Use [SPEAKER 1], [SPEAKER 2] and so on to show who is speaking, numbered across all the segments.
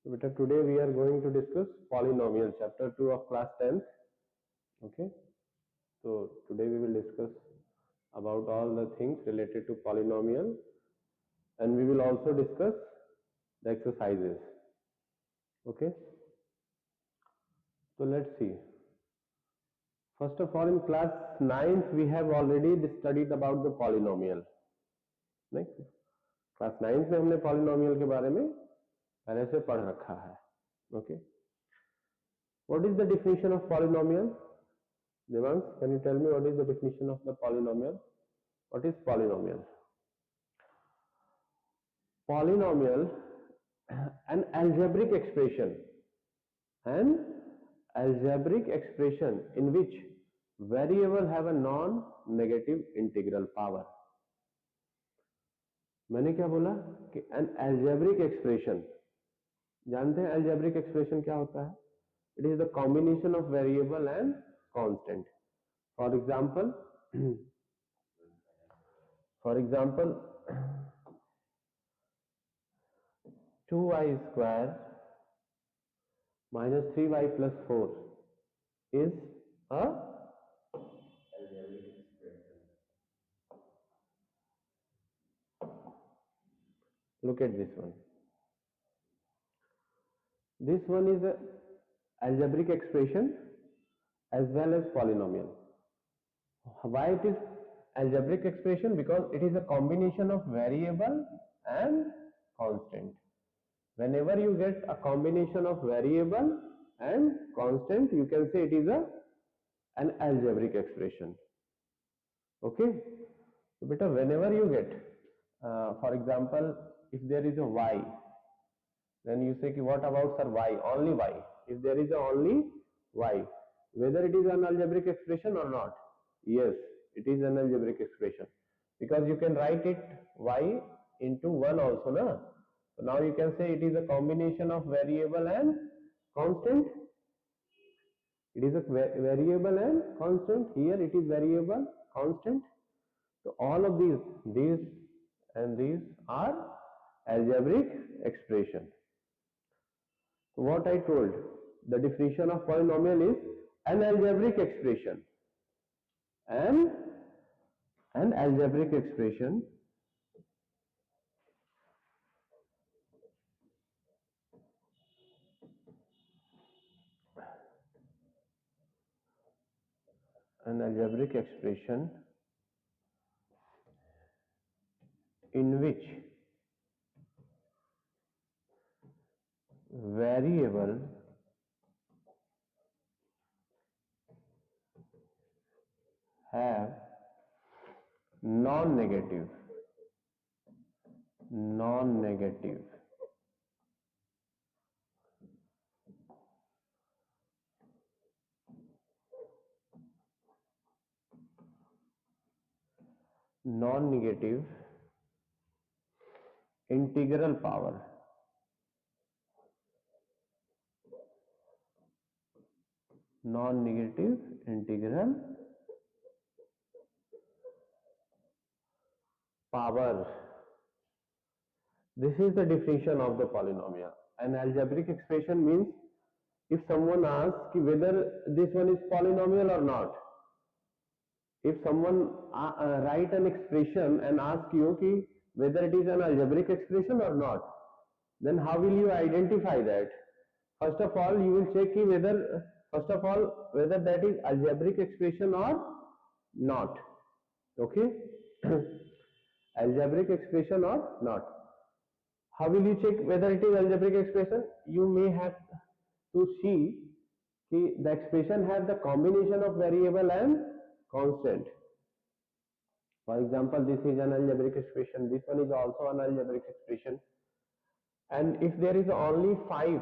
[SPEAKER 1] So beta, today we are going to discuss polynomial, chapter 2 of class 10th. Okay. So today we will discuss about all the things related to polynomial, and we will also discuss the exercises. Okay. So let's see. First of all, in class 9th we have already studied about the polynomial. Right? Class 9th में हमने polynomial के बारे में पहले से पढ़ रखा है. Okay. What is the definition of polynomial? Devang, can you tell me what is the definition of the polynomial? What is polynomial? Polynomial, an algebraic expression in which variable have a non-negative integral power. मैंने क्या बोला कि an algebraic expression, जानते हैं algebraic expression क्या होता है? It is the combination of variable and constant. For example, 2y square minus 3y plus 4 is a algebraic expression. Look at this one. This one is a algebraic expression as well as polynomial. Why it is algebraic expression? Because it is a combination of variable and constant. Whenever you get a combination of variable and constant, you can say it is an algebraic expression. Okay. So beta, whenever you get, for example, if there is a y, then you say, what about sir y? Only y. If there is a only y, whether it is an algebraic expression or not? Yes, it is an algebraic expression, because you can write it y into 1 also, na? So now you can say it is a combination of variable and constant. It is a variable and constant. Here it is variable, constant. So all of these and these are algebraic expression. So what I told, the definition of polynomial is an algebraic expression. And an algebraic expression in which variable have non-negative integral power. Non-negative integral power. This is the definition of the polynomial. An algebraic expression means if someone asks whether this one is polynomial or not. If someone write an expression and ask you whether it is an algebraic expression or not, then how will you identify that? First of all, you will check whether that is algebraic expression or not. Okay. Algebraic expression or not. How will you check whether it is algebraic expression? You may have to see the expression have the combination of variable and constant. For example, this is an algebraic expression, this one is also an algebraic expression, and if there is only 5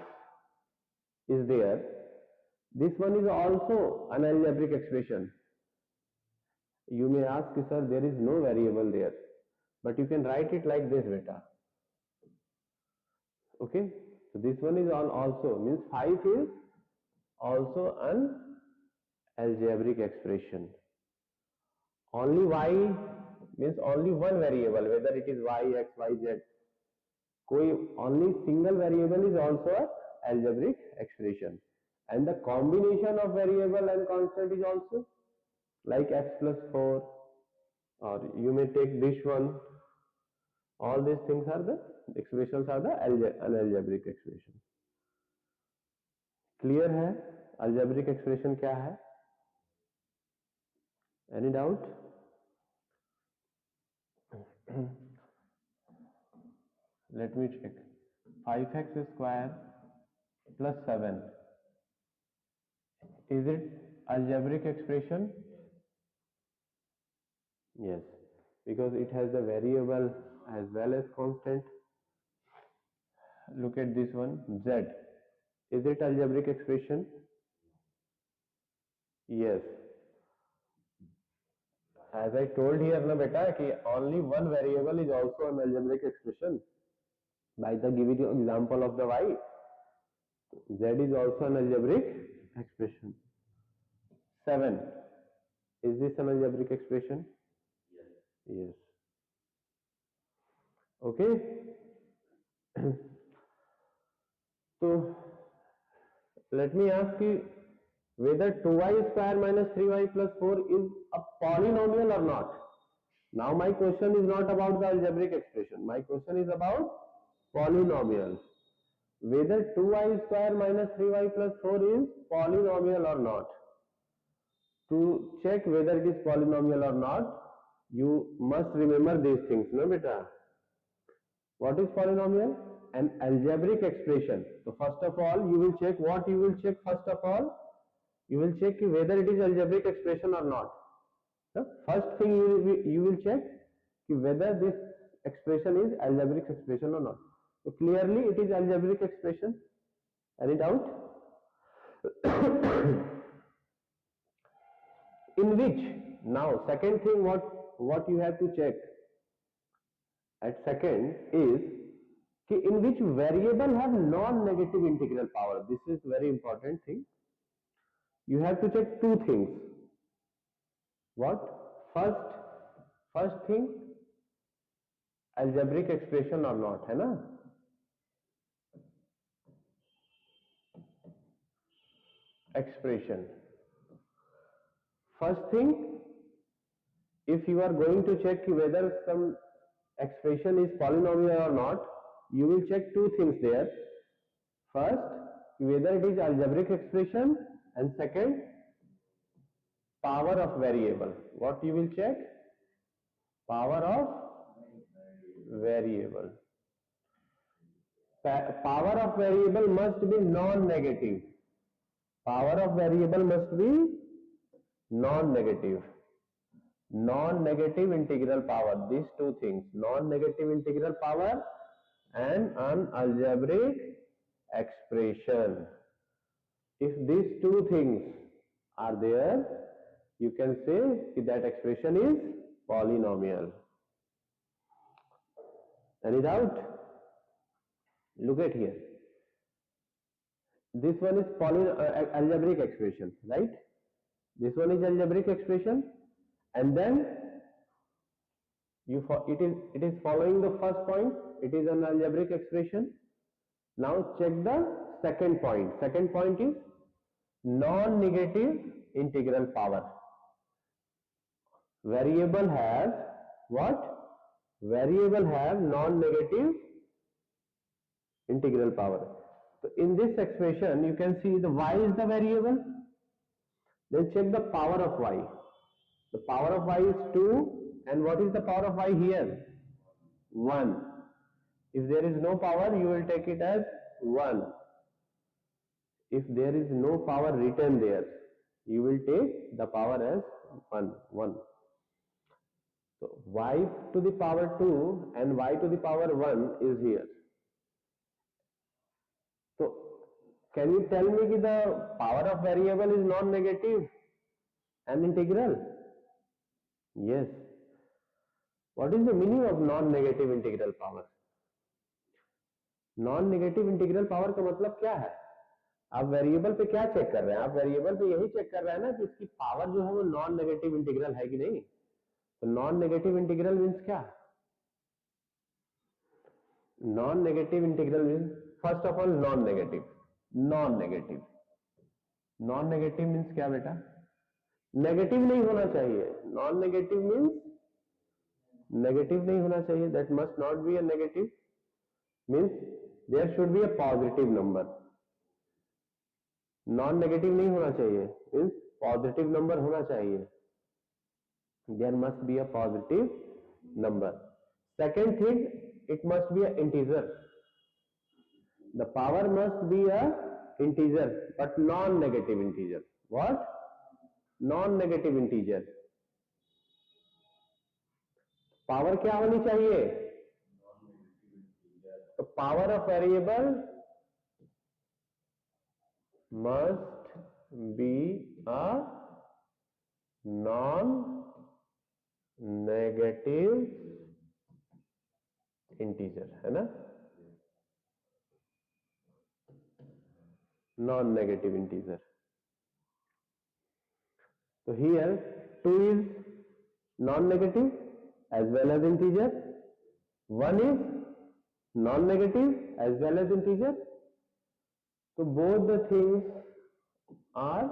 [SPEAKER 1] is there, this one is also an algebraic expression. You may ask, sir, there is no variable there, but you can write it like this, beta. Okay, so this one is also means 5 is also an algebraic expression. Only y means only one variable, whether it is y, x, y, z, कोई only single variable is also a algebraic expression, and the combination of variable and constant is also like x plus 4, or you may take this one. All these things are the expressions are the an algebraic expression. Clear है algebraic expression क्या है? Any doubt? Let me check. 5x square plus 7, is it algebraic expression? Yes, because it has the variable as well as constant. Look at this one, z. Is it algebraic expression? Yes. As I told here na beta ki only one variable is also an algebraic expression. By the giving example of the y, z is also an algebraic expression. 7, is this an algebraic expression? Yes. Okay. So let me ask you whether 2y square minus 3y plus 4 is a polynomial or not. Now my question is not about the algebraic expression. My question is about polynomials. Whether 2y square minus 3y plus 4 is polynomial or not. To check whether it is polynomial or not, you must remember these things, no beta? What is polynomial? An algebraic expression. So first of all, you will check what you will check first of all. You will check whether it is algebraic expression or not. The first thing you will check whether this expression is algebraic expression or not. So clearly it is algebraic expression. Any doubt? In which, now second thing what you have to check at second is in which variable have non-negative integral power. This is very important thing. You have to check two things. What? First thing, algebraic expression or not, है ना? Expression. First thing, if you are going to check whether some expression is polynomial or not, you will check two things there. First, whether it is algebraic expression, and second, power of variable. What you will check? Power of variable. Power of variable must be non-negative. Power of variable must be non-negative. Non-negative integral power. These two things. Non-negative integral power and an algebraic expression. If these two things are there, you can say that expression is polynomial. Any doubt? Look at here. This one is algebraic expression, right? This one is algebraic expression, and then it is following the first point. It is an algebraic expression. Now check the second point. Second point is non-negative integral power. Variable has what? Variable have non-negative integral power. So in this expression, you can see the y is the variable. Then check the power of y. The power of y is 2, and what is the power of y here? 1. If there is no power, you will take it as 1. If there is no power written there, you will take the power as 1. So y to the power 2 and y to the power 1 is here. So can you tell me that the power of variable is non-negative and integral? Yes. What is the meaning of non-negative integral power? Non-negative integral power का मतलब क्या है? आप variable पे क्या check कर रहे हैं? आप वेरिएबल पे यही चेक कर रहे हैं ना कि इसकी पावर जो है वो नॉन नेगेटिव इंटीग्रल है कि नहीं. तो नॉन नेगेटिव इंटीग्रल मीन्स क्या? Non negative integral means first of all non negative. Non negative, non negative means क्या बेटा? नेगेटिव नहीं होना चाहिए। नॉन नेगेटिव मीन्स नेगेटिव नहीं होना चाहिए, that must not be a negative, means there should be a positive number. Non negative नहीं होना चाहिए मीन्स पॉजिटिव नंबर होना चाहिए, there must be a positive number. Second thing, it must be an integer, the power must be a integer but non-negative integer. What? Non-negative integer. Power क्या होनी चाहिए? तो power of variable must be a non negative integer, है ना? Non negative integer. So here 2 is non-negative as well as integer, 1 is non-negative as well as integer. So both the things are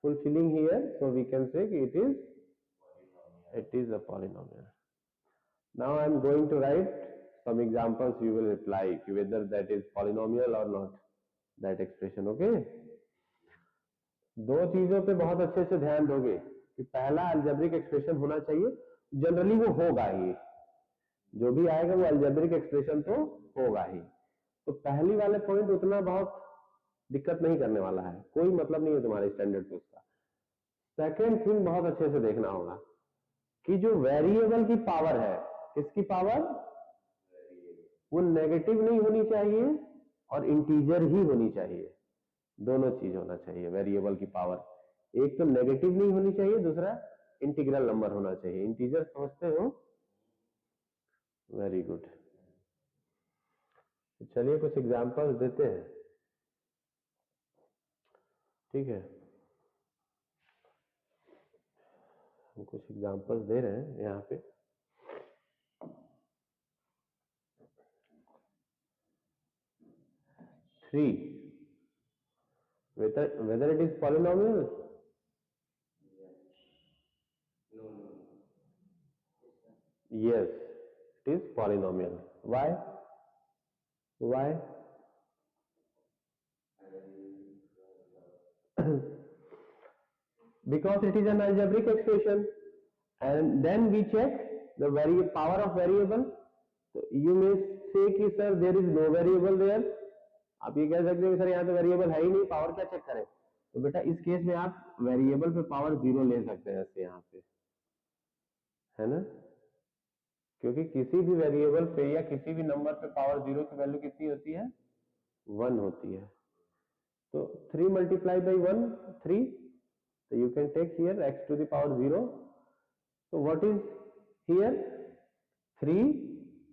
[SPEAKER 1] fulfilling here. So we can say it is a polynomial. Now I am going to write some examples. You will reply whether that is polynomial or not, that expression. Okay? दो चीजों पे बहुत अच्छे से ध्यान दोगे कि पहला अल्जेब्रिक एक्सप्रेशन होना चाहिए, जनरली वो होगा ही, जो भी आएगा वो अल्जेब्रिक एक्सप्रेशन तो होगा ही। तो पहली वाले पॉइंट उतना बहुत दिक्कत नहीं करने वाला है, कोई मतलब नहीं है तुम्हारे स्टैंडर्ड पे उसका। सेकेंड थिंग बहुत अच्छे से देखना होगा कि जो वेरिएबल की पावर है, किसकी पावर? वो नेगेटिव नहीं होनी चाहिए और इंटीजर ही होनी चाहिए, दोनों चीज होना चाहिए। वेरिएबल की पावर एक तो नेगेटिव नहीं होनी चाहिए, दूसरा इंटीग्रल नंबर होना चाहिए। इंटीजर समझते हो? Very good. चलिए कुछ एग्जांपल्स देते हैं, ठीक है? हम कुछ एग्जांपल्स दे रहे हैं यहाँ पे। Three, whether it is polynomial? Yes, it is polynomial. Why? Why? Because it is an algebraic expression, and then we check the power of variable. So you may say कि sir there is no variable there. आप ये कह सकते हो sir यहाँ तो variable है ही नहीं, पावर क्या चेक करें? तो बेटा इस केस में आप वेरिएबल पे पावर 0 ले सकते हैं ऐसे यहाँ पे, है ना? क्योंकि किसी भी वेरिएबल पे या किसी भी नंबर पे पावर 0 की वैल्यू कितनी होती है? 1 होती है। तो 3 multiplied by 1, 3. So you can take here x to the power 0. So what is here? 3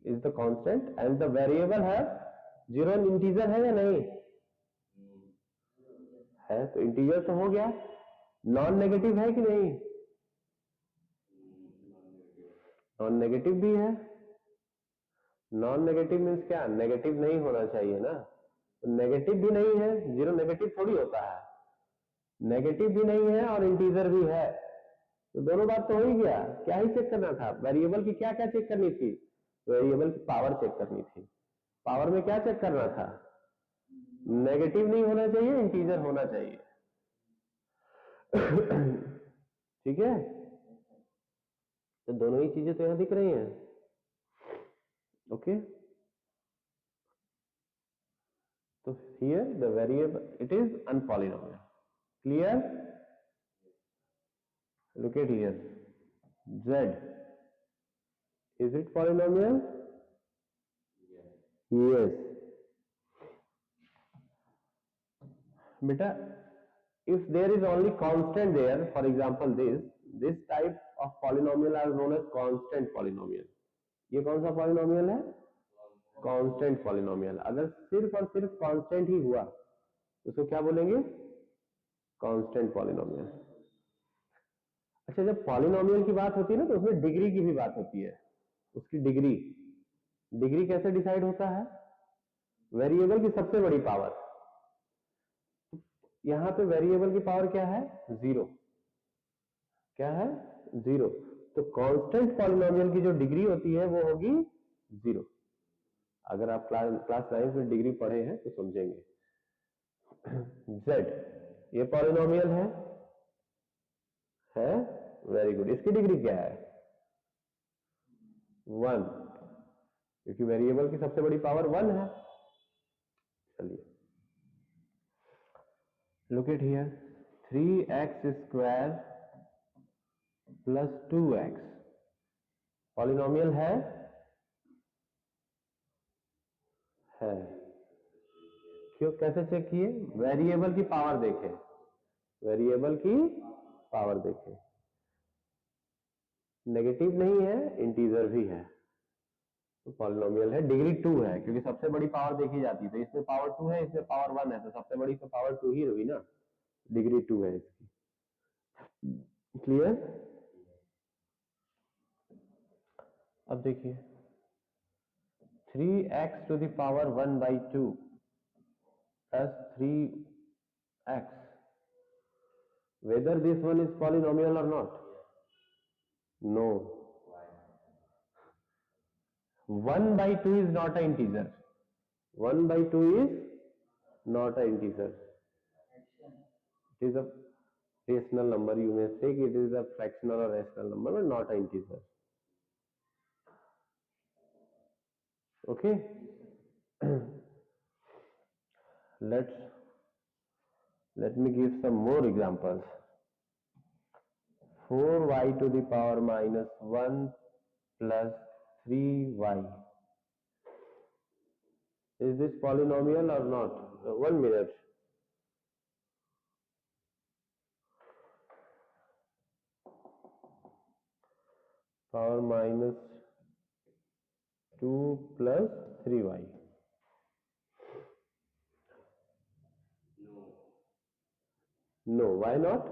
[SPEAKER 1] is the constant and the variable है 0 integer है या नहीं है? तो इंटीजर तो हो गया। नॉन नेगेटिव है कि नहीं? नॉन नेगेटिव भी है। नॉन नेगेटिव मीन्स क्या? नेगेटिव नहीं होना चाहिए ना, तो नेगेटिव भी नहीं है, 0 नेगेटिव थोड़ी होता है, नेगेटिव भी नहीं है और इंटीजर भी है, तो दोनों बात तो हो ही गया। क्या ही चेक करना था? वेरिएबल की क्या क्या चेक करनी थी? वेरिएबल की पावर चेक करनी थी। पावर में क्या चेक करना था? नेगेटिव नहीं होना चाहिए, इंटीजर होना चाहिए। ठीक है? तो दोनों ही चीजें तो यहां दिख रही हैं। ओके, तो here the variable it is unpolynomial. Clear? Look at here, z, is it polynomial? Yes. Beta, if there is only constant there, for example this type of polynomial are known as constant polynomial. ये कौन सा polynomial है? Constant polynomial. अगर सिर्फ और सिर्फ constant ही हुआ तो उसको क्या बोलेंगे? Constant polynomial. अच्छा, जब पॉलिनोमियल की बात होती है ना तो उसमें डिग्री की भी बात होती है, उसकी डिग्री। डिग्री कैसे डिसाइड होता है? वेरिएबल की सबसे बड़ी पावर। यहां पे वेरिएबल की पावर क्या है? 0। क्या है? 0। तो कांस्टेंट पॉलिनोमियल की जो डिग्री होती है वो होगी 0। अगर आप क्लास 9 में डिग्री पढ़े हैं तो समझेंगे। z, ये पॉलिनोमियल है? Very good. इसकी डिग्री क्या है? 1, क्योंकि वेरिएबल की सबसे बड़ी पावर 1 है। चलिए, look it here, 3x square plus 2x polynomial है? क्यों? कैसे चेक किए? वेरिएबल की पावर देखें, वेरिएबल की पावर देखें। नेगेटिव नहीं है, इंटीजर भी है, तो पॉलिनोमियल है। डिग्री 2 है क्योंकि सबसे बड़ी पावर देखी जाती है, तो इसमें पावर 2 है, इसमें पावर 1 है, तो सबसे बड़ी तो पावर 2 ही होगी ना। डिग्री 2 है इसकी। क्लियर? अब देखिए, 3x to the power 1/2 plus 3x, whether this one is polynomial or not? No. 1/2 is not an integer. 1/2 is not an integer. It is a rational number. You may say it is a fractional or rational number, but not an integer. Okay. Let me give some more examples. 4y to the power minus 1 plus 3y. Is this polynomial or not? 1 minute. Power minus 2 plus 3y. No, why not?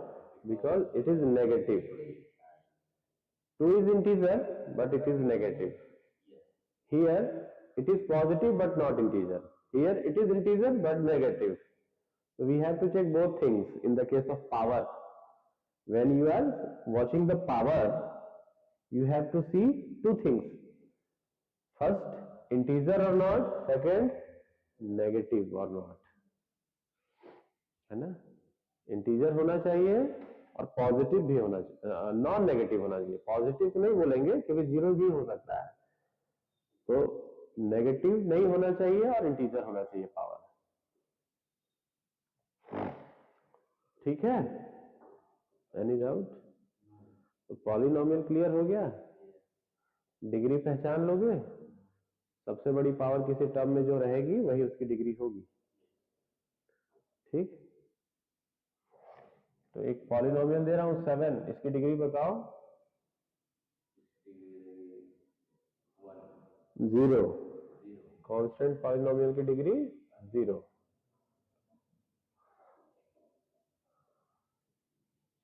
[SPEAKER 1] Because it is negative. 2 is integer, but it is negative. Here it is positive but not integer. Here it is integer but negative. So we have to check both things in the case of power. When you are watching the power, you have to see two things. First, integer or not. Second, negative or not. है ना? Integer होना चाहिए और positive भी होना चाहिए, non negative होना चाहिए। पॉजिटिव तो नहीं बोलेंगे क्योंकि जीरो भी हो सकता है, तो नेगेटिव नहीं होना चाहिए और इंटीजर होना चाहिए पावर। ठीक है? Any doubt? तो पॉलिनोमियल क्लियर हो गया? डिग्री पहचान लोगे? सबसे बड़ी पावर किसी टर्म में जो रहेगी वही उसकी डिग्री होगी। ठीक? तो एक पॉलिनोमियल दे रहा हूं 7, इसकी डिग्री बताओ। 0। कांस्टेंट पॉलिनोमियल की डिग्री 0।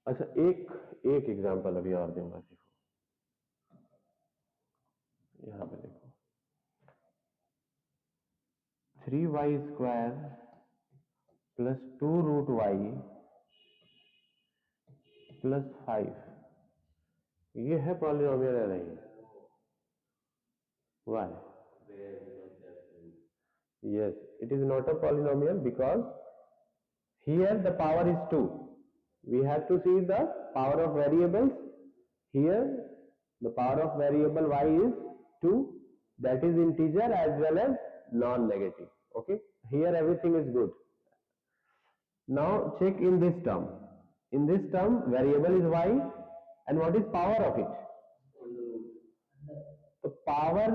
[SPEAKER 1] अच्छा, एक एग्जांपल अभी और दूंगा। देखो यहां पे देखो, 3y square plus 2 root y plus 5, ये है पॉलिनोमियल या नहीं? Why? Yes, it is not a polynomial because here the power is 2. We have to see the power of variables. Here the power of variable y is 2, that is integer as well as non-negative. Okay, here everything is good. Now check in this term. In this term variable is y, and what is power of it? The power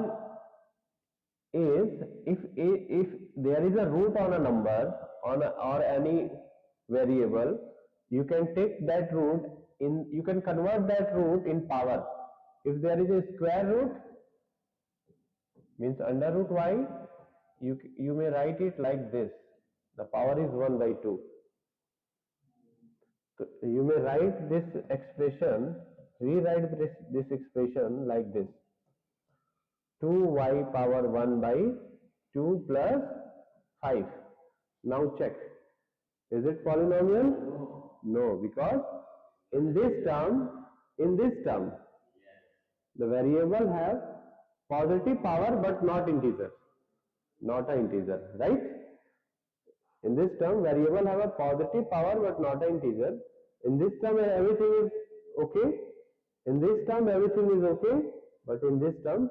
[SPEAKER 1] is, if there is a root on a number or any variable, you can take that root in, you can convert that root in power. If there is a square root, means under root y, you may write it like this. The power is 1/2. So you may write this expression, rewrite this expression like this. 2y power 1 by 2 plus 5. Now check. Is it polynomial? No, because in this term, the variable have positive power but not integer, not an integer, right? In this term, variable have a positive power but not an integer. In this term, everything is okay. In this term, everything is okay, but in this term,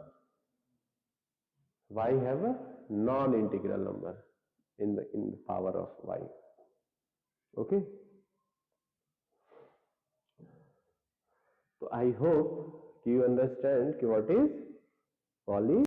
[SPEAKER 1] y have a non-integral number in the power of y. Okay. So I hope you understand what is poly